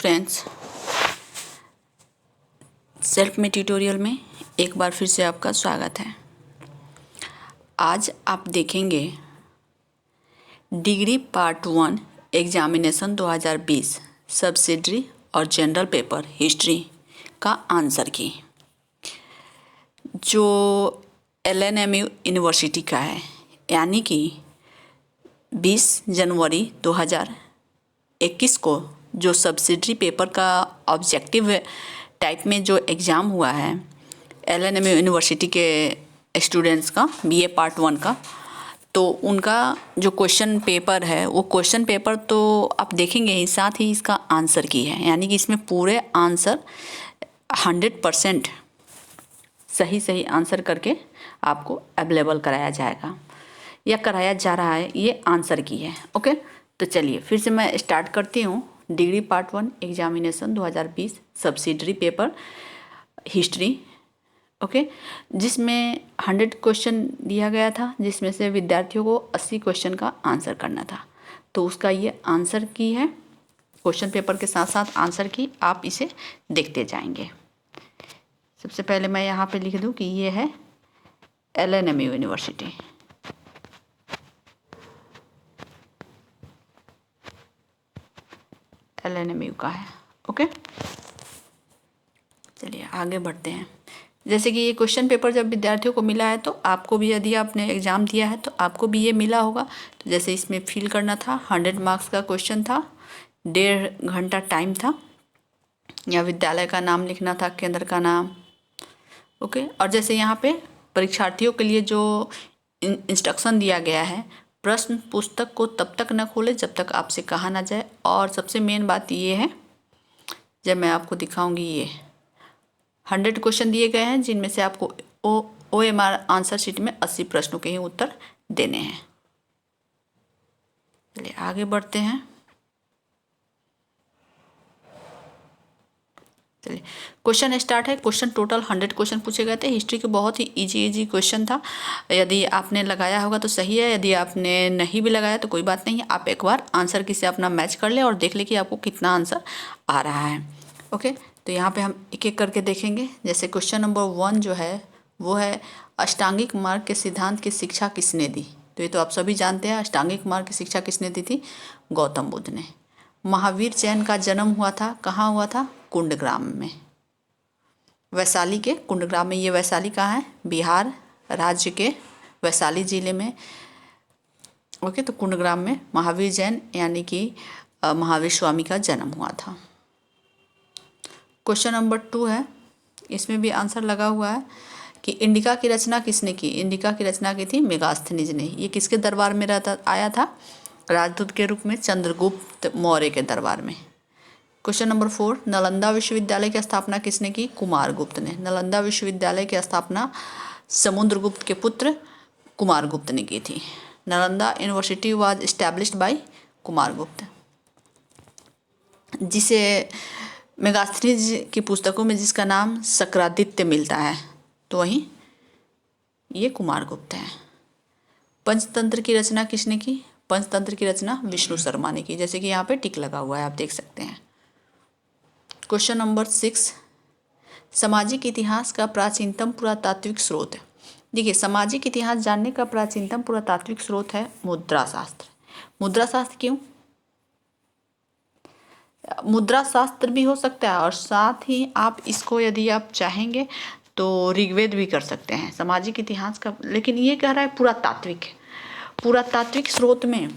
Friends, self में tutorial में एक बार फिर से आपका स्वागत है। आज आप देखेंगे डिग्री पार्ट 1 एग्जामिनेशन 2020 सब्सिडरी और जनरल पेपर हिस्ट्री का आंसर की, जो LNMU यूनिवर्सिटी का है, यानी कि 20 जनवरी 2021 को जो सब्सिडरी पेपर का ऑब्जेक्टिव टाइप में जो एग्ज़ाम हुआ है LNMU यूनिवर्सिटी के स्टूडेंट्स का BA पार्ट 1 का, तो उनका जो क्वेश्चन पेपर है वो क्वेश्चन पेपर तो आप देखेंगे ही, साथ ही इसका आंसर की है, यानी कि इसमें पूरे आंसर 100% सही आंसर करके आपको अवेलेबल कराया जाएगा या कराया जा रहा है। ये आंसर की है। ओके, तो चलिए फिर से मैं स्टार्ट करती हूँ। Degree part 1 examination 2020 subsidiary paper history, okay, जिसमें 100 क्वेश्चन दिया गया था, जिसमें से विद्यार्थियों को 80 क्वेश्चन का आंसर करना था। तो उसका ये आंसर की है, क्वेश्चन पेपर के साथ साथ आंसर की आप इसे देखते जाएंगे। सबसे पहले मैं यहाँ पे लिख दूँ कि ये है LNMU यूनिवर्सिटी। LNMU का है। ओके, चलिए आगे बढ़ते हैं। जैसे कि ये क्वेश्चन पेपर जब विद्यार्थियों को मिला है, तो आपको भी, यदि आपने एग्ज़ाम दिया है तो आपको भी ये मिला होगा। तो जैसे इसमें फिल करना था, 100 मार्क्स का क्वेश्चन था, 1.5 घंटा टाइम था, या विद्यालय का नाम लिखना था, केंद्र का नाम। ओके, और जैसे यहाँ पे परीक्षार्थियों के लिए जो इंस्ट्रक्शन दिया गया है, प्रश्न पुस्तक को तब तक न खोलें जब तक आपसे कहा ना जाए। और सबसे मेन बात ये है, जब मैं आपको दिखाऊंगी, ये 100 क्वेश्चन दिए गए हैं, जिनमें से आपको OMR आंसर शीट में 80 प्रश्नों के ही उत्तर देने हैं। चलिए आगे बढ़ते हैं। चलिए क्वेश्चन स्टार्ट है। क्वेश्चन टोटल 100 क्वेश्चन पूछे गए थे। हिस्ट्री के बहुत ही इजी क्वेश्चन था। यदि आपने लगाया होगा तो सही है, यदि आपने नहीं भी लगाया तो कोई बात नहीं है। आप एक बार आंसर की से अपना मैच कर ले और देख ले कि आपको कितना आंसर आ रहा है। ओके, तो यहाँ पे हम एक एक करके देखेंगे। जैसे क्वेश्चन नंबर 1 जो है वो है, अष्टांगिक मार्ग के सिद्धांत की शिक्षा किसने दी? तो ये तो आप सभी जानते हैं, अष्टांगिक मार्ग की शिक्षा किसने दी थी? गौतम बुद्ध ने। महावीर जैन का जन्म हुआ था, कहाँ हुआ था? कुंडग्राम में, वैशाली के कुंडग्राम में। ये वैशाली कहाँ है? बिहार राज्य के वैशाली जिले में। ओके, तो कुंडग्राम में महावीर जैन यानी कि महावीर स्वामी का जन्म हुआ था। क्वेश्चन नंबर 2 है, इसमें भी आंसर लगा हुआ है कि इंडिका की रचना किसने की? इंडिका की रचना की थी मेगास्थनीज ने। ये किसके दरबार में आया था? राजदूत के रूप में चंद्रगुप्त मौर्य के दरबार में। क्वेश्चन नंबर 4, नालंदा विश्वविद्यालय की स्थापना किसने की? कुमारगुप्त ने। नालंदा विश्वविद्यालय की स्थापना समुद्रगुप्त के पुत्र कुमारगुप्त ने की थी। Nalanda university was established bye Kumaragupta, जिसे मेगास्थनीज की पुस्तकों में जिसका नाम शक्रादित्य मिलता है, तो वहीं ये कुमारगुप्त है। पंचतंत्र की रचना किसने की? पंचतंत्र की रचना विष्णु शर्मा ने की, जैसे कि यहाँ पे टिक लगा हुआ है, आप देख सकते हैं। क्वेश्चन नंबर 6, सामाजिक इतिहास का प्राचीनतम पुरातात्विक स्रोत है। देखिए, सामाजिक इतिहास जानने का प्राचीनतम पुरातात्विक स्रोत है मुद्रा शास्त्र। मुद्रा शास्त्र क्यों? मुद्रा शास्त्र भी हो सकता है, और साथ ही आप इसको, यदि आप चाहेंगे तो ऋग्वेद भी कर सकते हैं सामाजिक इतिहास का। लेकिन ये कह रहा है पुरातात्विक स्रोत में,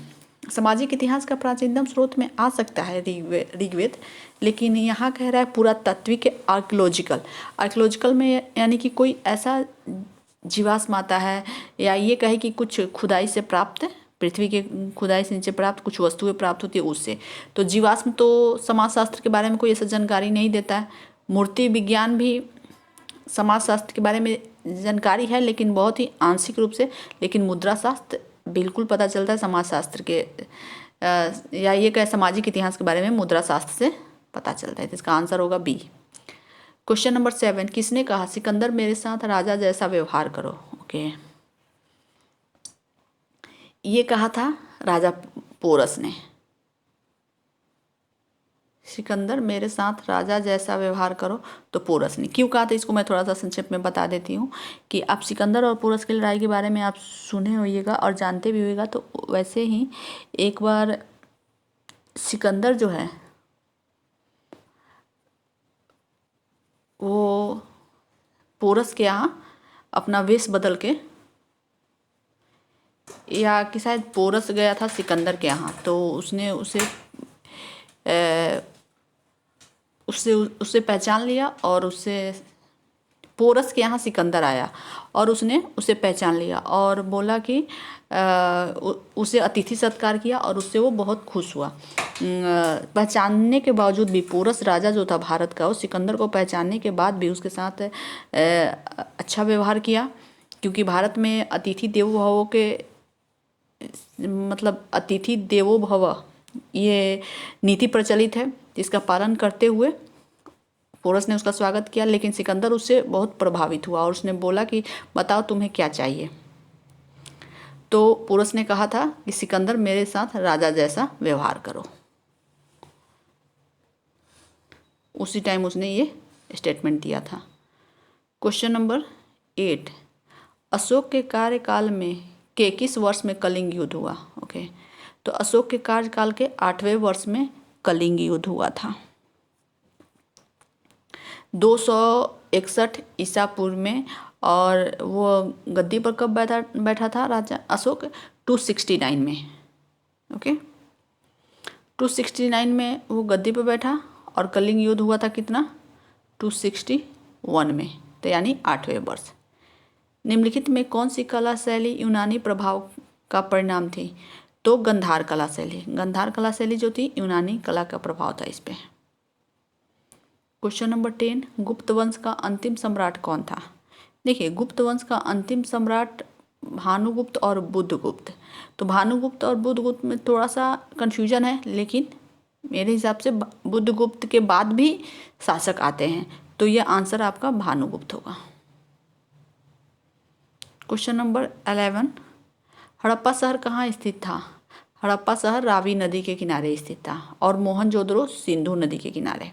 सामाजिक इतिहास का प्राचीनतम स्रोत में आ सकता है ऋग्वेद, लेकिन यहाँ कह रहा है पुरातात्विक आर्कियोलॉजिकल में, यानी कि कोई ऐसा जीवाश्म आता है, या ये कहे कि कुछ खुदाई से प्राप्त, पृथ्वी के खुदाई से नीचे प्राप्त कुछ वस्तुएं प्राप्त होती है उससे। तो जीवाश्म तो समाजशास्त्र के बारे में कोई ऐसा जानकारी नहीं देता है। मूर्ति विज्ञान भी समाजशास्त्र के बारे में जानकारी है, लेकिन बहुत ही आंशिक रूप से। लेकिन मुद्रा शास्त्र बिल्कुल पता चलता है समाजशास्त्र के, या ये कहे सामाजिक इतिहास के बारे में मुद्रा शास्त्र से पता चलता है। तो इसका आंसर होगा बी। क्वेश्चन नंबर 7, किसने कहा सिकंदर मेरे साथ राजा जैसा व्यवहार करो? ओके, ये कहा था राजा पोरस ने। सिकंदर मेरे साथ राजा जैसा व्यवहार करो। तो पोरस ने क्यों कहा था, इसको मैं थोड़ा सा संक्षेप में बता देती हूँ कि आप सिकंदर और पोरस की लड़ाई के बारे में आप सुने होइएगा और जानते भी होइएगा। तो वैसे ही एक बार सिकंदर जो है वो पोरस के यहाँ अपना वेश बदल के, या कि शायद पोरस गया था सिकंदर के यहाँ, तो उसने उससे पहचान लिया और उससे पोरस के यहाँ सिकंदर आया और उसने उसे पहचान लिया और बोला कि उसे अतिथि सत्कार किया और उससे वो बहुत खुश हुआ। पहचानने के बावजूद भी पोरस राजा जो था भारत का, वो सिकंदर को पहचानने के बाद भी उसके साथ अच्छा व्यवहार किया, क्योंकि भारत में अतिथि देवो भव के मतलब अतिथि देवो भव ये नीति प्रचलित है, जिसका पालन करते हुए पोरस ने उसका स्वागत किया। लेकिन सिकंदर उससे बहुत प्रभावित हुआ और उसने बोला कि बताओ तुम्हें क्या चाहिए। तो पोरस ने कहा था कि सिकंदर मेरे साथ राजा जैसा व्यवहार करो। उसी टाइम उसने ये स्टेटमेंट दिया था। क्वेश्चन नंबर 8, अशोक के कार्यकाल में के किस वर्ष में कलिंग युद्ध हुआ। ओके, तो अशोक के कार्यकाल के 8वें वर्ष में कलिंग युद्ध हुआ था 261 ईसा पूर्व में। और वो गद्दी पर कब बैठा था राजा अशोक, 269 में। ओके, 269 में वो गद्दी पर बैठा और कलिंग युद्ध हुआ था कितना, 261 में, तो यानी 8वें वर्ष। निम्नलिखित में कौन सी कला शैली यूनानी प्रभाव का परिणाम थी। तो गंधार कला शैली, गंधार कला शैली जो थी यूनानी कला का प्रभाव था इस पे। क्वेश्चन नंबर 10, गुप्त वंश का अंतिम सम्राट कौन था। देखिए, गुप्त वंश का अंतिम सम्राट भानुगुप्त और बुद्धगुप्त। तो भानुगुप्त और बुद्धगुप्त में थोड़ा सा कन्फ्यूजन है, लेकिन मेरे हिसाब से बुद्धगुप्त के बाद भी शासक आते हैं, तो ये आंसर आपका भानुगुप्त होगा। क्वेश्चन नंबर 11, हड़प्पा शहर कहाँ स्थित था। हड़प्पा शहर रावी नदी के किनारे स्थित था और मोहनजोदड़ो सिंधु नदी के किनारे।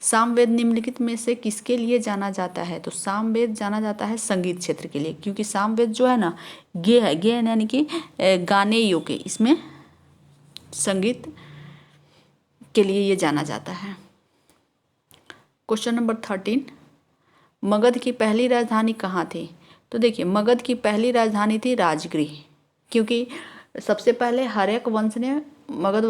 सामवेद निम्नलिखित में से किसके लिए जाना जाता है। तो सामवेद जाना जाता है संगीत क्षेत्र के लिए, क्योंकि सामवेद जो है ना गे है, गे यानी कि गाने योग्य, इसमें संगीत के लिए ये जाना जाता है। क्वेश्चन नंबर 13, मगध की पहली राजधानी कहाँ थी। तो देखिए, मगध की पहली राजधानी थी राजगृह, क्योंकि सबसे पहले हर्यक वंश ने मगध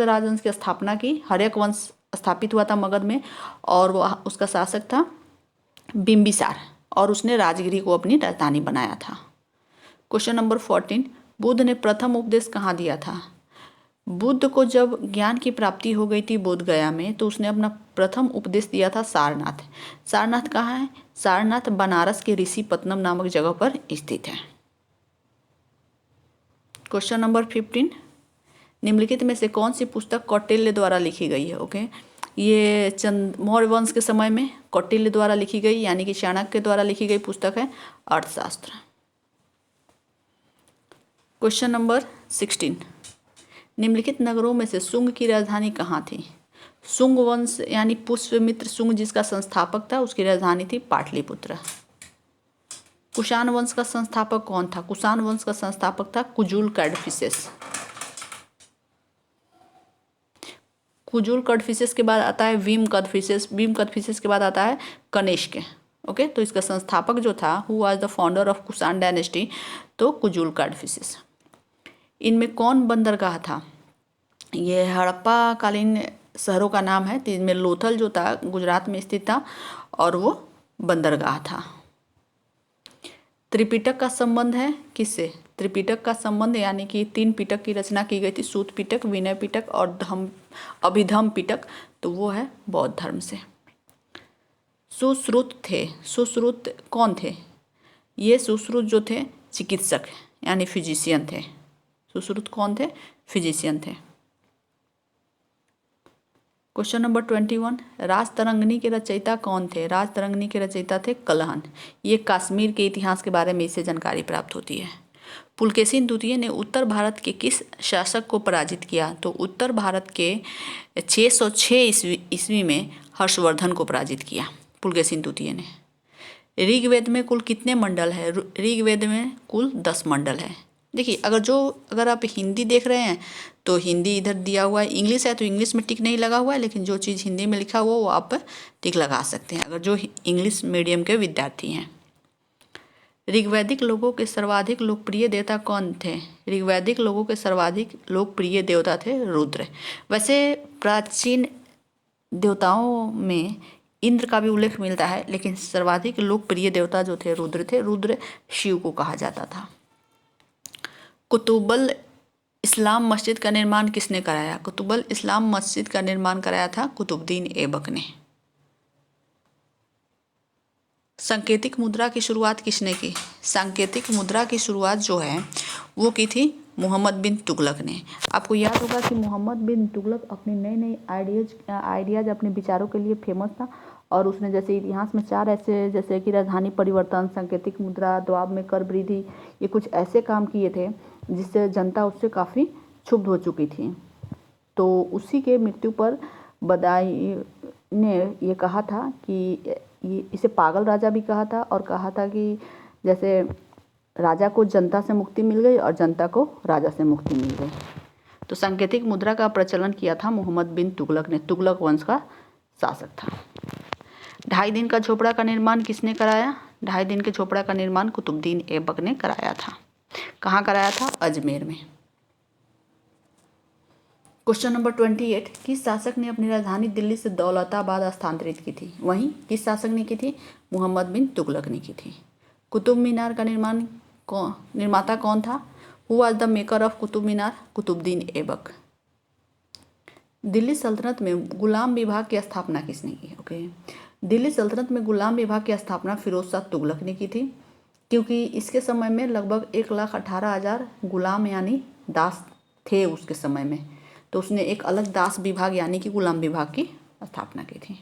राजवंश की स्थापना की। हर्यक वंश स्थापित हुआ था मगध में और वो उसका शासक था बिंबिसार, और उसने राजगृह को अपनी राजधानी बनाया था। क्वेश्चन नंबर 14, बुद्ध ने प्रथम उपदेश कहाँ दिया था। बुद्ध को जब ज्ञान की प्राप्ति हो गई थी बोध गया में, तो उसने अपना प्रथम उपदेश दिया था सारनाथ। सारनाथ कहाँ है। सारनाथ बनारस के ऋषिपत्तनम नामक जगह पर स्थित है। क्वेश्चन नंबर 15, निम्नलिखित में से कौन सी पुस्तक कौटिल्य द्वारा लिखी गई है। ओके, ये मौर्य वंश के समय में कौटिल्य द्वारा लिखी गई, यानी कि चाणक्य द्वारा लिखी गई पुस्तक है अर्थशास्त्र। क्वेश्चन नंबर 16, निम्नलिखित नगरों में से शुंग की राजधानी कहाँ थी। शुंग वंश यानी पुष्यमित्र शुंग जिसका संस्थापक था, उसकी राजधानी थी पाटलिपुत्र। कुषाण वंश का संस्थापक कौन था। कुषाण वंश का संस्थापक था कुजुल कैडफिसेस। कुजुल कैडफिसेस के बाद आता है वीम कैडफिसेस। वीम कैडफिसेस के बाद आता है कनिष्क। ओके, तो इसका संस्थापक जो था who was the founder of Kushan dynasty, तो कुजुल कैडफिसेस। इनमें कौन बंदरगाह था। ये हड़प्पा कालीन शहरों का नाम है, तो इनमें लोथल जो था गुजरात में स्थित था और वो बंदरगाह था। त्रिपिटक का संबंध है किससे। त्रिपिटक का संबंध यानी कि 3 पिटक की रचना की गई थी, सूत पिटक, विनय पिटक और अभिधम पिटक, तो वो है बौद्ध धर्म से। सुश्रुत थे। सुश्रुत कौन थे। ये सुश्रुत जो थे चिकित्सक यानी फिजिशियन थे। सुश्रुत कौन थे, फिजिशियन थे। क्वेश्चन नंबर 21, राजतरंगिणी के रचयिता कौन थे। राजतरंगिणी के रचयिता थे कलहन। ये कश्मीर के इतिहास के बारे में इससे जानकारी प्राप्त होती है। पुलकेशिन द्वितीय ने उत्तर भारत के किस शासक को पराजित किया? तो उत्तर भारत के 606 ईस्वी में हर्षवर्धन को पराजित किया पुलकेशिन द्वितीय ने। ऋग्वेद में कुल कितने मंडल है? ऋग्वेद में कुल 10 मंडल है। देखिए, अगर आप हिंदी देख रहे हैं तो हिंदी इधर दिया हुआ है, इंग्लिश है तो इंग्लिश में टिक नहीं लगा हुआ है, लेकिन जो चीज़ हिंदी में लिखा हुआ वो आप टिक लगा सकते हैं अगर जो इंग्लिश मीडियम के विद्यार्थी हैं। ऋग्वैदिक लोगों के सर्वाधिक लोकप्रिय देवता कौन थे? ऋग्वैदिक लोगों के सर्वाधिक लोकप्रिय देवता थे रुद्र। वैसे प्राचीन देवताओं में इंद्र का भी उल्लेख मिलता है, लेकिन सर्वाधिक लोकप्रिय देवता जो थे रुद्र थे। रुद्र शिव को कहा जाता था। कुतुबुल इस्लाम मस्जिद का निर्माण किसने कराया? कुतुबुल इस्लाम मस्जिद का निर्माण कराया था कुतुबुद्दीन ऐबक ने। सांकेतिक मुद्रा की शुरुआत किसने की? सांकेतिक मुद्रा की शुरुआत जो है वो की थी मोहम्मद बिन तुगलक ने। आपको याद होगा कि मोहम्मद बिन तुगलक अपनी नई नई आइडियाज अपने विचारों के लिए फेमस था, और उसने जैसे इतिहास में 4 ऐसे, जैसे कि राजधानी परिवर्तन, सांकेतिक मुद्रा, दबाव में कर वृद्धि, ये कुछ ऐसे काम किए थे जिससे जनता उससे काफ़ी क्षुब्ध हो चुकी थी। तो उसी के मृत्यु पर बदायूं ने ये कहा था कि इसे पागल राजा भी कहा था, और कहा था कि जैसे राजा को जनता से मुक्ति मिल गई और जनता को राजा से मुक्ति मिल गई। तो सांकेतिक मुद्रा का प्रचलन किया था मोहम्मद बिन तुगलक ने। तुगलक वंश का शासक था। 2.5 दिन का झोपड़ा का निर्माण किसने कराया? 2.5 दिन के झोपड़ा का निर्माण कुतुबुद्दीन ऐबक ने कराया था। कहाँ कराया था? अजमेर में। क्वेश्चन नंबर 28, किस शासक ने अपनी राजधानी दिल्ली से दौलताबाद स्थानांतरित की थी? वहीं किस शासक ने की थी? मोहम्मद बिन तुगलक ने की थी। कुतुब मीनार का निर्माता कौन था? Who was the maker of Qutub Minar? Qutbuddin Aibak. Delhi सल्तनत में गुलाम विभाग की स्थापना किसने की? ओके, दिल्ली सल्तनत में गुलाम विभाग की स्थापना फिरोज शाह तुगलक ने की थी, क्योंकि इसके समय में लगभग 1,18,000 गुलाम यानी दास थे उसके समय में। तो उसने एक अलग दास विभाग यानी कि गुलाम विभाग की स्थापना की थी,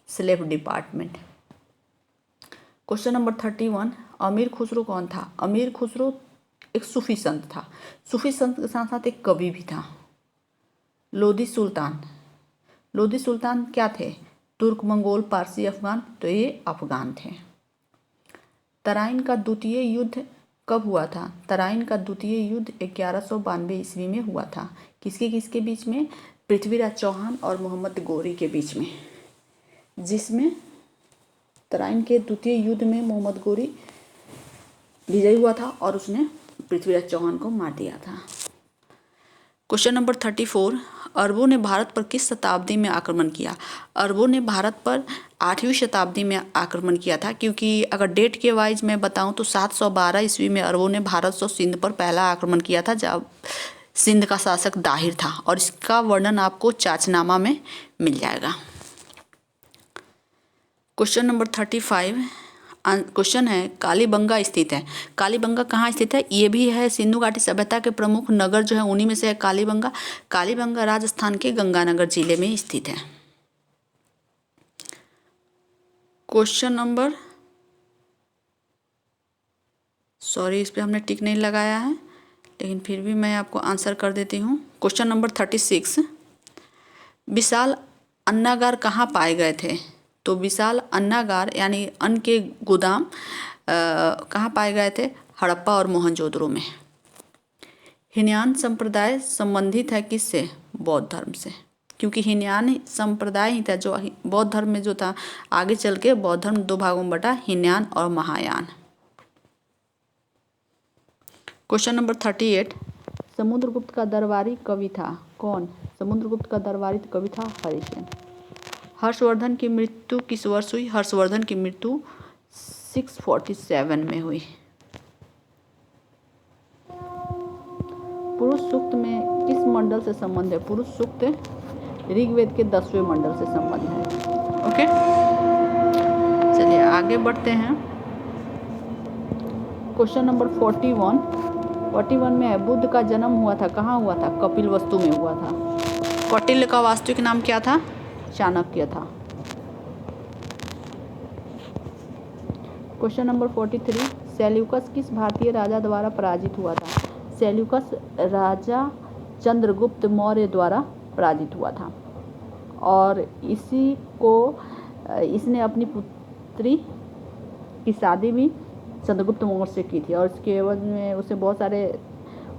स्लेव डिपार्टमेंट। क्वेश्चन नंबर 31, अमीर खुसरो कौन था? अमीर खुसरो एक सूफी संत था। सूफी संत के साथ साथ एक कवि भी था। लोधी सुल्तान। लोधी सुल्तान क्या थे? तुर्क, मंगोल, पारसी, अफगान। तो ये अफगान थे। तराइन का द्वितीय युद्ध कब हुआ था? तराइन का द्वितीय युद्ध 1192 ईस्वी में हुआ था। किसके बीच में? पृथ्वीराज चौहान और मोहम्मद गोरी के बीच में, जिसमें तराइन के द्वितीय युद्ध में मोहम्मद गोरी विजयी हुआ था और उसने पृथ्वीराज चौहान को मार दिया था। क्वेश्चन नंबर 34, अरबों ने भारत पर किस शताब्दी में आक्रमण किया? अरबों ने भारत पर 8वीं शताब्दी में आक्रमण किया था, क्योंकि अगर डेट के वाइज मैं बताऊं तो 712 ईस्वी में अरबों ने भारत से सिंध पर पहला आक्रमण किया था, जब सिंध का शासक दाहिर था, और इसका वर्णन आपको चाचनामा में मिल जाएगा। क्वेश्चन नंबर 35 क्वेश्चन है, कालीबंगा स्थित है। कालीबंगा कहाँ स्थित है? ये भी है सिंधु घाटी सभ्यता के प्रमुख नगर जो है उन्हीं में से है कालीबंगा। कालीबंगा राजस्थान के गंगानगर जिले में स्थित है। क्वेश्चन नंबर, सॉरी इस पे हमने टिक नहीं लगाया है, लेकिन फिर भी मैं आपको आंसर कर देती हूँ। क्वेश्चन नंबर 36, विशाल अन्नागार कहाँ पाए गए थे? तो विशाल अन्नागार यानी अन्न के गोदाम कहाँ पाए गए थे? हड़प्पा और मोहनजोदड़ो में। हीनयान संप्रदाय संबंधित है किससे? बौद्ध धर्म से, क्योंकि हीनयान संप्रदाय ही था जो बौद्ध धर्म में जो था। आगे चल के बौद्ध धर्म 2 भागों में बटा, हीनयान और महायान। क्वेश्चन नंबर 38, समुद्रगुप्त का दरबारी कवि था कौन? समुद्रगुप्त का दरबारी कवि था हरिसेन। हर्षवर्धन की मृत्यु किस वर्ष हुई? हर्षवर्धन की मृत्यु 647 में हुई। पुरुष सूक्त में किस मंडल से संबंध है? पुरुष सूक्त ऋग्वेद के 10वें मंडल से संबंध है। ओके, चलिए आगे बढ़ते हैं। क्वेश्चन नंबर 41 में है, बुद्ध का जन्म हुआ था कहाँ हुआ था? कपिलवस्तु में हुआ था। कौटिल्य का वास्तविक नाम क्या था? चाणक्य था। क्वेश्चन नंबर 43, सेल्यूकस किस भारतीय राजा द्वारा पराजित हुआ था? सेल्यूकस राजा चंद्रगुप्त मौर्य द्वारा पराजित हुआ था और इसी को इसने अपनी पुत्री की शादी भी चंद्रगुप्त मौर्य से की थी और इसके एवज में उसे बहुत सारे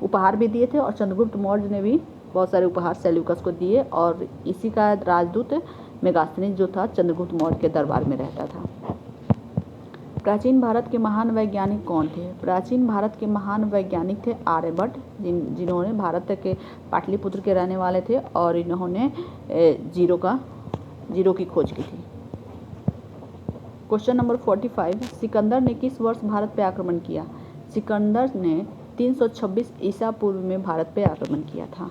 उपहार भी दिए थे और चंद्रगुप्त मौर्य ने भी बहुत सारे उपहार सेल्यूकस को दिए और इसी का राजदूत मेगास्थनीज जो था चंद्रगुप्त मौर्य के दरबार में रहता था। प्राचीन भारत के महान वैज्ञानिक कौन थे? प्राचीन भारत के महान वैज्ञानिक थे आर्यभट्ट, जिन्होंने भारत के पाटलिपुत्र के रहने वाले थे और इन्होंने जीरो की खोज की थी। क्वेश्चन नंबर 45, सिकंदर ने किस वर्ष भारत पे आक्रमण किया? सिकंदर ने 326 ईसा पूर्व में भारत पे आक्रमण किया था।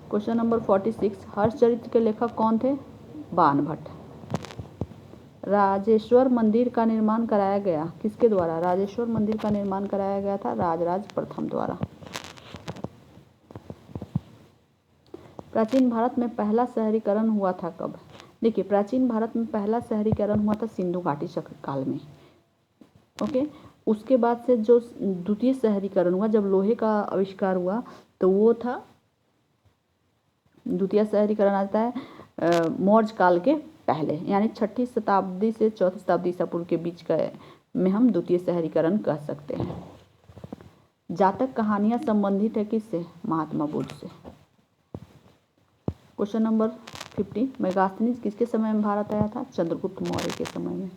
क्वेश्चन नंबर 46, हर्षचरित्र के लेखक कौन थे? बाणभट्ट। राजेश्वर मंदिर का निर्माण कराया गया किसके द्वारा? राजेश्वर मंदिर का निर्माण कराया गया था राजराज प्रथम द्वारा। प्राचीन भारत में पहला शहरीकरण हुआ था कब? देखिए, प्राचीन भारत में पहला शहरीकरण हुआ था सिंधु घाटी काल में। ओके, उसके बाद से जो द्वितीय शहरीकरण हुआ जब लोहे का आविष्कार हुआ तो वो था, द्वितीय शहरीकरण आता है मौर्य काल के पहले, यानी 6ठी शताब्दी से 4ठी शताब्दी ईसा पूर्व के बीच का में हम द्वितीय शहरीकरण कह सकते हैं। जातक कहानियां संबंधित है किससे? महात्मा बुद्ध से। क्वेश्चन नंबर 50, मेगास्थनीज किसके समय में भारत आया था? चंद्रगुप्त मौर्य के समय में।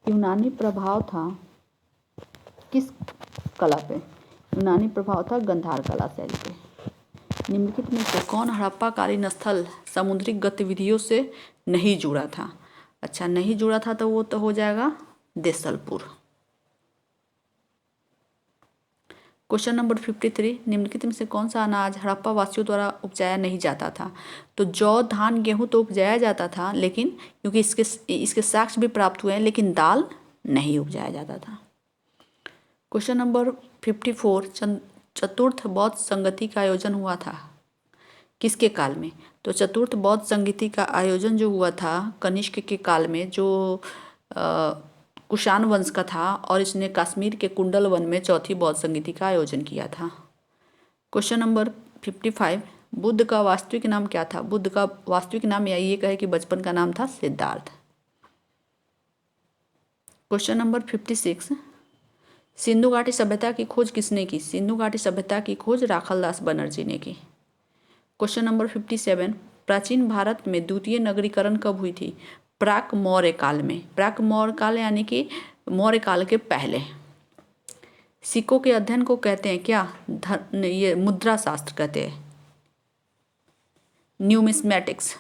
यूनानी प्रभाव था किस कला पे? यूनानी प्रभाव था गंधार कला शैली पे। निम्नलिखित में से कौन हड़प्पाकालीन स्थल समुद्री गतिविधियों से नहीं जुड़ा था? अच्छा, नहीं जुड़ा था तो वो तो हो जाएगा देसलपुर। क्वेश्चन नंबर 53, निम्नलिखित में से कौन सा अनाज हड़प्पा वासियों द्वारा उपजाया नहीं जाता था? तो जौ, धान, गेहूं तो उपजाया जाता था, लेकिन क्योंकि इसके साक्ष्य भी प्राप्त हुए हैं, लेकिन दाल नहीं उपजाया जाता था। क्वेश्चन नंबर 54, चतुर्थ बौद्ध संगति का आयोजन हुआ था किसके काल में? तो चतुर्थ बौद्ध संगति का आयोजन जो हुआ था कनिष्क के काल में, जो कुषाण वंश का था, और इसने कश्मीर के कुंडल वन में चौथी बौद्ध संगति का आयोजन किया था। क्वेश्चन नंबर 55, बुद्ध का वास्तविक नाम क्या था? बुद्ध का वास्तविक नाम या ये कहे कि बचपन का नाम था सिद्धार्थ। क्वेश्चन नंबर 56, सिंधु घाटी सभ्यता की खोज किसने की? सिंधु घाटी सभ्यता की खोज राखलदास बनर्जी ने की। क्वेश्चन नंबर 57, प्राचीन भारत में द्वितीय नगरीकरण कब हुई थी? प्राक मौर्य काल में। प्राक मौर्य काल यानी कि मौर्य काल के पहले। सिक्कों के अध्ययन को कहते हैं क्या? ये मुद्रा शास्त्र कहते हैं, न्यूमिस्मेटिक्स।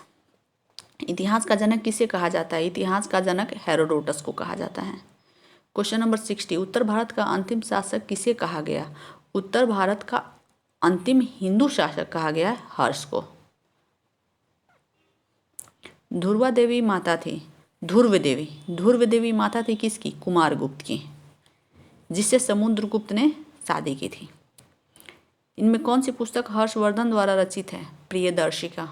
इतिहास का जनक किसे कहा जाता है? इतिहास का जनक हेरोडोटस को कहा जाता है। क्वेश्चन नंबर 60, उत्तर भारत का अंतिम शासक किसे कहा गया? उत्तर भारत का अंतिम हिंदू शासक कहा गया है हर्ष को। ध्रुवा देवी माता थी, ध्रुव देवी माता थी किसकी? कुमारगुप्त की, जिससे समुद्रगुप्त ने शादी की थी। इनमें कौन सी पुस्तक हर्षवर्धन द्वारा रचित है? प्रियदर्शिका।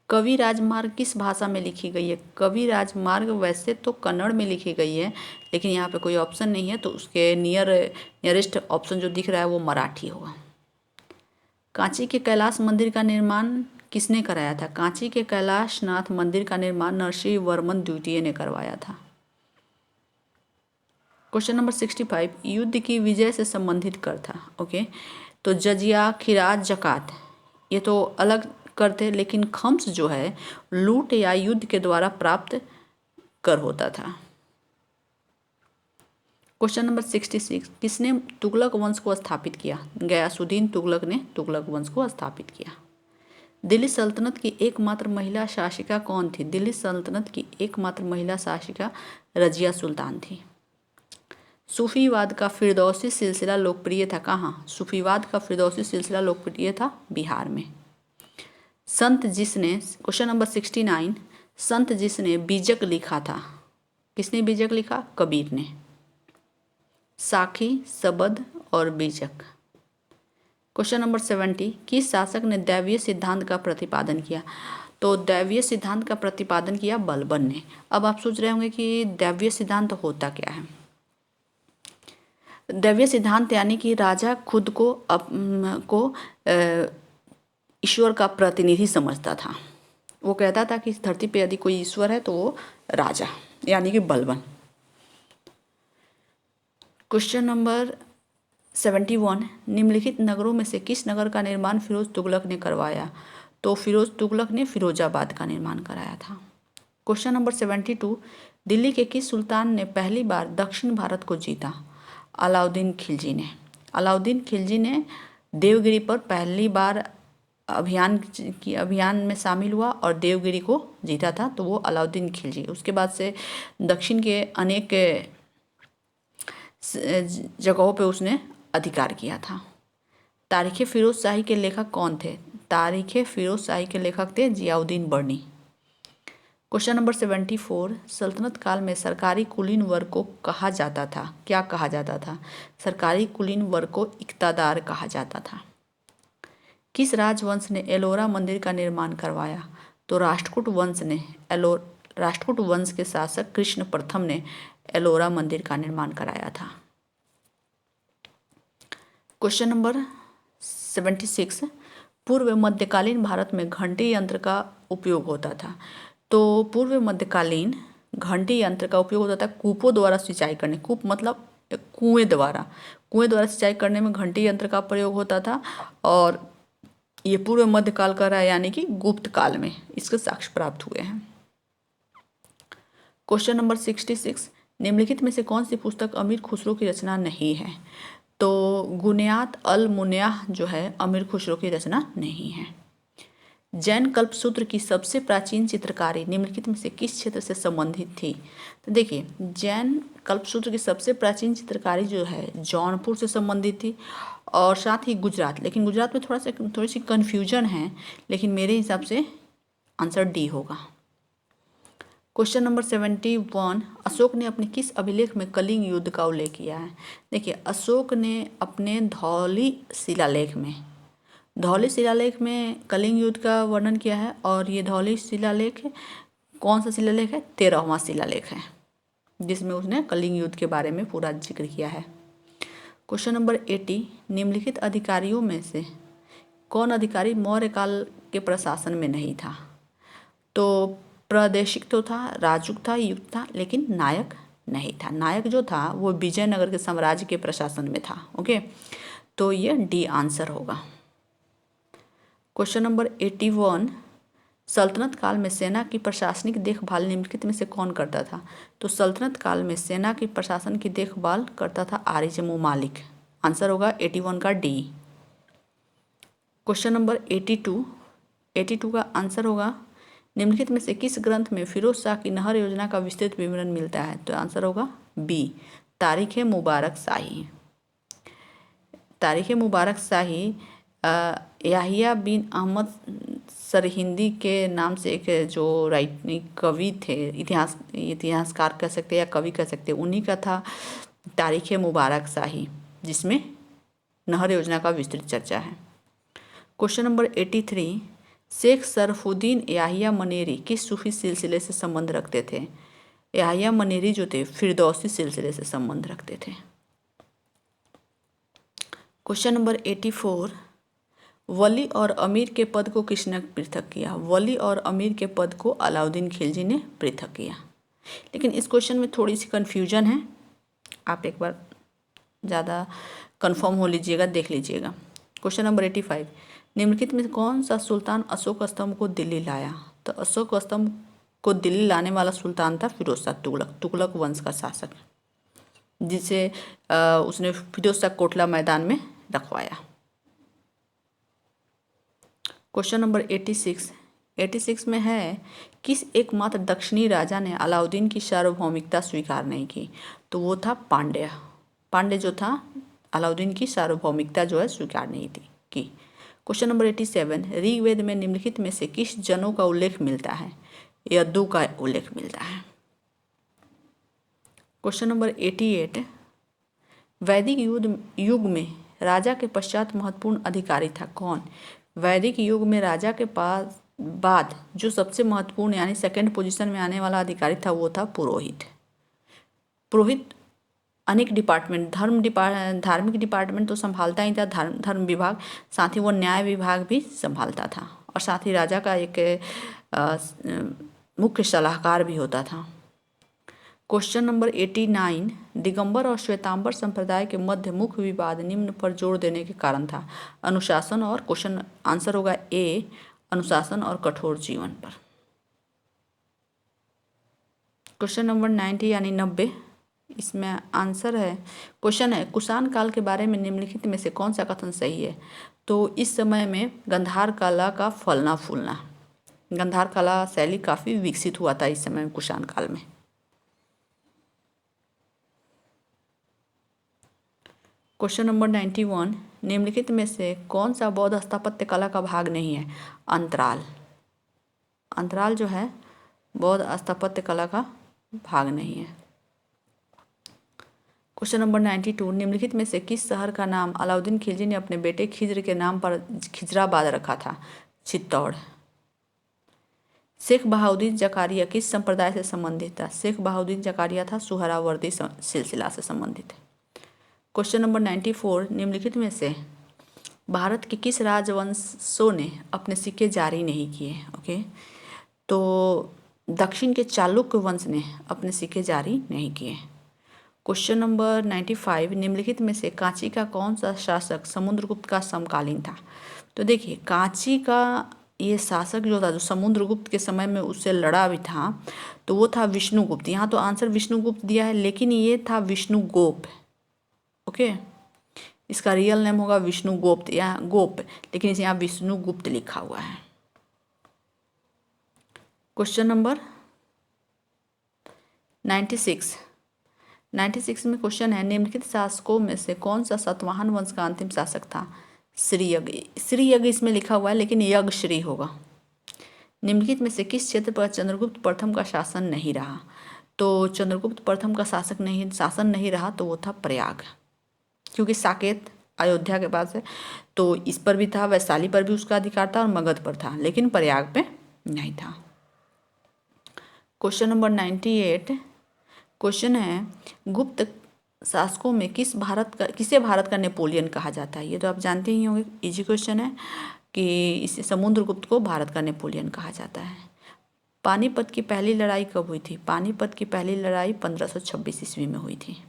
कवि राजमार्ग किस भाषा में लिखी गई है? कवि राजमार्ग वैसे तो कन्नड़ में लिखी गई है, लेकिन यहाँ पे कोई ऑप्शन नहीं है, तो उसके नियरेस्ट ऑप्शन जो दिख रहा है वो मराठी होगा। कांची के कैलाश मंदिर का निर्माण किसने कराया था? कांची के कैलाशनाथ मंदिर का निर्माण नरसिंह वर्मन द्वितीय ने करवाया था। क्वेश्चन नंबर 65, युद्ध की विजय से संबंधित कर था। ओके, तो जजिया, खिरात, जकात ये तो अलग करते, लेकिन खम्स जो है लूट या युद्ध के द्वारा प्राप्त कर होता था। क्वेश्चन नंबर 66, किसने तुगलक वंश को स्थापित किया? गयासुद्दीन तुगलक ने तुगलक वंश को स्थापित किया। दिल्ली सल्तनत की एकमात्र महिला शासिका कौन थी? दिल्ली सल्तनत की एकमात्र महिला शासिका रजिया सुल्तान थी। सूफीवाद का फिरदौसी सिलसिला लोकप्रिय था कहाँ? सूफीवाद का फिरदौसी सिलसिला लोकप्रिय था बिहार में। संत जिसने, क्वेश्चन नंबर 69, संत जिसने बीजक लिखा था, किसने बीजक लिखा? कबीर ने। साखी, सबद और बीजक। क्वेश्चन नंबर 70, किस शासक ने दैवीय सिद्धांत का प्रतिपादन किया? तो दैवीय सिद्धांत का प्रतिपादन किया बलबन ने। अब आप सोच रहे होंगे कि दैवीय सिद्धांत होता क्या है। दैवीय सिद्धांत यानी कि राजा खुद को ईश्वर का प्रतिनिधि समझता था। वो कहता था कि इस धरती पे यदि कोई ईश्वर है तो वो राजा यानी कि बलबन। क्वेश्चन नंबर 71, निम्नलिखित नगरों में से किस नगर का निर्माण फिरोज तुगलक ने करवाया? तो फिरोज तुगलक ने फिरोजाबाद का निर्माण कराया था। क्वेश्चन नंबर 72, दिल्ली के किस सुल्तान ने पहली बार दक्षिण भारत को जीता? अलाउद्दीन खिलजी ने। अलाउद्दीन खिलजी ने देवगिरी पर पहली बार अभियान में शामिल हुआ और देवगिरी को जीता था, तो वो अलाउद्दीन खिलजी। उसके बाद से दक्षिण के अनेक जगहों पे उसने अधिकार किया था। तारीख़ फिरोज शाही के लेखक कौन थे? तारीख़ फिरोज शाही के लेखक थे जियाउद्दीन बर्नी। क्वेश्चन नंबर 74, सल्तनत काल में सरकारी कुलीन वर्ग को कहा जाता था, क्या कहा जाता था? सरकारी कुलीन वर्ग को इक्तादार कहा जाता था। किस राजवंश ने एलोरा मंदिर का निर्माण करवाया? तो राष्ट्रकूट वंश के शासक कृष्ण प्रथम ने एलोरा मंदिर का निर्माण कराया था। क्वेश्चन नंबर 76, पूर्व मध्यकालीन भारत में घंटी यंत्र का उपयोग होता था। तो पूर्व मध्यकालीन घंटी यंत्र का उपयोग होता था कूपों द्वारा सिंचाई करने। कूप मतलब कुएं द्वारा सिंचाई करने में घंटी यंत्र का प्रयोग होता था। और ये पूर्व मध्यकाल का रहा है यानी कि गुप्त काल में इसके साक्ष्य प्राप्त हुए हैं। क्वेश्चन नंबर 66, निम्नलिखित में से कौन सी पुस्तक अमीर खुसरो की रचना नहीं है? तो गुनियात अल मुनियाह जो है अमीर खुसरो की रचना नहीं है। जैन कल्पसूत्र की सबसे प्राचीन चित्रकारी निम्नलिखित में से किस क्षेत्र से संबंधित थी? तो देखिए, जैन कल्पसूत्र की सबसे प्राचीन चित्रकारी जो है जौनपुर से संबंधित थी और साथ ही गुजरात। लेकिन गुजरात में थोड़ी सी कन्फ्यूजन है, लेकिन मेरे हिसाब से आंसर डी होगा। क्वेश्चन नंबर 71, अशोक ने अपने किस अभिलेख में कलिंग युद्ध का उल्लेख किया है? देखिए, अशोक ने अपने धौली शिलालेख में कलिंग युद्ध का वर्णन किया है। और ये धौली शिलालेख कौन सा शिलालेख है? 13वां शिलालेख है, जिसमें उसने कलिंग युद्ध के बारे में पूरा जिक्र किया है। क्वेश्चन नंबर 80, निम्नलिखित अधिकारियों में से कौन अधिकारी मौर्य काल के प्रशासन में नहीं था? तो प्रादेशिक तो था, राजुक था, युक्त था, लेकिन नायक नहीं था। नायक जो था वो विजयनगर के साम्राज्य के प्रशासन में था। ओके, तो ये डी आंसर होगा। क्वेश्चन नंबर 81, सल्तनत काल में सेना की प्रशासनिक देखभाल निम्नलिखित में से कौन करता था? तो सल्तनत काल में सेना की प्रशासन की देखभाल करता था आरिज़ मालिक। आंसर होगा 81 का डी। क्वेश्चन नंबर 82 का आंसर होगा निम्नलिखित में से किस ग्रंथ में फिरोज शाह की नहर योजना का विस्तृत विवरण मिलता है? तो आंसर होगा बी, तारीख़ मुबारक शाही। याहिया बिन अहमद सरहिंदी के नाम से एक जो कवि थे, इतिहासकार कह सकते हैं या कवि कह सकते हैं, उन्हीं का था तारीख़ मुबारक शाही, जिसमें नहर योजना का विस्तृत चर्चा है। क्वेश्चन नंबर 83, शेख सरफुद्दीन याहिया मनेरी किस सूफी सिलसिले से संबंध रखते थे? याहिया मनेरी जो थे फिरदौसी सिलसिले से संबंध रखते थे। क्वेश्चन नंबर 84, वली और अमीर के पद को किसने पृथक किया? वली और अमीर के पद को अलाउद्दीन खिलजी ने पृथक किया। लेकिन इस क्वेश्चन में थोड़ी सी कन्फ्यूजन है, आप एक बार ज़्यादा कंफर्म हो लीजिएगा, देख लीजिएगा। क्वेश्चन नंबर 85, निम्नलिखित में कौन सा सुल्तान अशोक स्तंभ को दिल्ली लाया? तो अशोक स्तंभ को दिल्ली लाने वाला सुल्तान था फिरोज शाह तुगलक वंश का शासक, जिसे उसने फिरोज शाह कोटला मैदान में रखवाया। क्वेश्चन नंबर 86 में है, किस एकमात्र दक्षिणी राजा ने अलाउद्दीन की सार्वभौमिकता स्वीकार नहीं की? तो वो था पांड्य जो था अलाउद्दीन की सार्वभौमिकता जो है स्वीकार नहीं की। क्वेश्चन नंबर 87, ऋग्वेद में निम्नलिखित में से किस जनों का उल्लेख मिलता है? यद्दू का उल्लेख मिलता है। क्वेश्चन नंबर 88, वैदिक युग में राजा के पश्चात महत्वपूर्ण अधिकारी था कौन? वैदिक युग में राजा के बाद जो सबसे महत्वपूर्ण यानी सेकंड पोजीशन में आने वाला अधिकारी था वो था पुरोहित। पुरोहित अनेक डिपार्टमेंट धार्मिक डिपार्टमेंट तो संभालता ही था, धर्म विभाग, साथ ही वो न्याय विभाग भी संभालता था और साथ ही राजा का एक मुख्य सलाहकार भी होता था। क्वेश्चन नंबर 89, दिगंबर और श्वेतांबर संप्रदाय के मध्य मुख्य विवाद निम्न पर जोर देने के कारण था। अनुशासन और क्वेश्चन आंसर होगा ए, अनुशासन और कठोर जीवन पर। क्वेश्चन नंबर 90 यानी 90, इसमें आंसर है, क्वेश्चन है कुषाण काल के बारे में निम्नलिखित में से कौन सा कथन सही है। तो इस समय में गांधार कला का फलना फूलना, गांधार कला शैली काफ़ी विकसित हुआ था इस समय कुषाण काल में। क्वेश्चन नंबर 91, निम्नलिखित में से कौन सा बौद्ध स्थापत्य कला का भाग नहीं है। अंतराल, अंतराल जो है बौद्ध स्थापत्य कला का भाग नहीं है। क्वेश्चन नंबर 92, निम्नलिखित में से किस शहर का नाम अलाउद्दीन खिलजी ने अपने बेटे खिज्र के नाम पर खिजराबाद रखा था। चित्तौड़। शेख बहाउद्दीन जकारिया किस संप्रदाय से संबंधित था। शेख बहाउद्दीन जकारिया था सुहरावर्दी सिलसिला से संबंधित। क्वेश्चन नंबर 94, निम्नलिखित में से भारत के किस राजवंशों ने अपने सिक्के जारी नहीं किए। ओके, तो दक्षिण के चालुक्य वंश ने अपने सिक्के जारी नहीं किए। क्वेश्चन नंबर 95, निम्नलिखित में से कांची का कौन सा शासक समुद्रगुप्त का समकालीन था। तो देखिए कांची का ये शासक जो था, जो समुद्रगुप्त के समय में उससे लड़ा भी था, तो वो था विष्णुगुप्त। यहाँ तो आंसर विष्णुगुप्त दिया है, लेकिन ये था विष्णुगोप। ओके, इसका रियल नेम होगा विष्णुगुप्त या गोप, लेकिन इसे यहाँ विष्णुगुप्त लिखा हुआ है। क्वेश्चन नंबर 96 में क्वेश्चन है, निम्नलिखित शासकों में से कौन सा सातवाहन वंश का अंतिम शासक था। श्रीयज्ञ इसमें लिखा हुआ है, लेकिन यज्ञ श्री होगा। निम्नलिखित में से किस क्षेत्र पर चंद्रगुप्त प्रथम का शासन नहीं रहा। तो चंद्रगुप्त प्रथम का शासन नहीं रहा, तो वो था प्रयाग, क्योंकि साकेत अयोध्या के पास है, तो इस पर भी था, वैशाली पर भी उसका अधिकार था और मगध पर था, लेकिन प्रयाग पे नहीं था। क्वेश्चन नंबर 98, क्वेश्चन है गुप्त शासकों में किसे भारत का नेपोलियन कहा जाता है। ये तो आप जानते ही होंगे, इजी क्वेश्चन है कि इसे समुद्रगुप्त को भारत का नेपोलियन कहा जाता है। पानीपत की पहली लड़ाई कब हुई थी। पानीपत की पहली लड़ाई 1526 ईस्वी में हुई थी।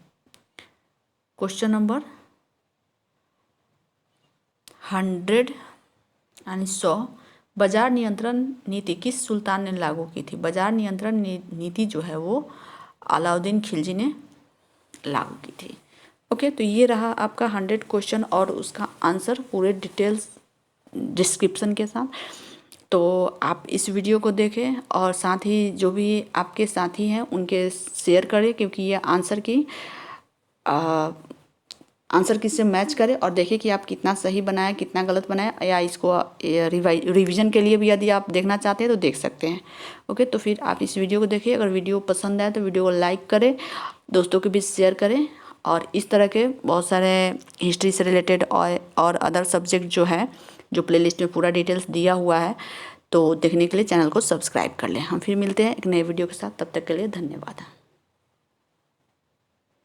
क्वेश्चन नंबर 100 यानी 100, बाजार नियंत्रण नीति किस सुल्तान ने लागू की थी। बाजार नियंत्रण नीति जो है वो अलाउद्दीन खिलजी ने लागू की थी। ओके, तो ये रहा आपका 100 क्वेश्चन और उसका आंसर पूरे डिटेल्स डिस्क्रिप्शन के साथ। तो आप इस वीडियो को देखें और साथ ही जो भी आपके साथी हैं उनके शेयर करें, क्योंकि ये आंसर किससे मैच करे, और देखिए कि आप कितना सही बनाए कितना गलत बनाए, या इसको रिवीजन के लिए भी यदि आप देखना चाहते हैं तो देख सकते हैं। ओके, तो फिर आप इस वीडियो को देखिए। अगर वीडियो पसंद आए तो वीडियो को लाइक करें, दोस्तों के बीच शेयर करें, और इस तरह के बहुत सारे हिस्ट्री से रिलेटेड और अदर सब्जेक्ट जो है, जो प्लेलिस्ट में पूरा डिटेल्स दिया हुआ है, तो देखने के लिए चैनल को सब्सक्राइब कर लें। हम फिर मिलते हैं एक नए वीडियो के साथ, तब तक के लिए धन्यवाद।